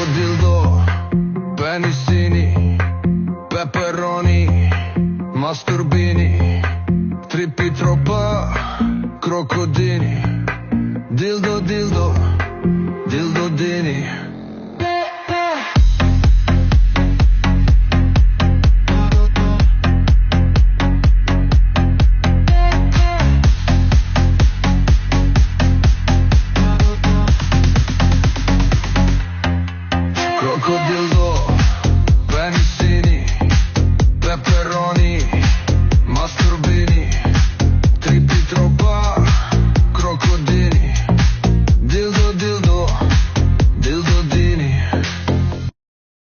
Krokodildo, penicini, pepperoni, masturbini, tripi tropa, krokodini, dildo, dildo, dildo dini. Krokodildo,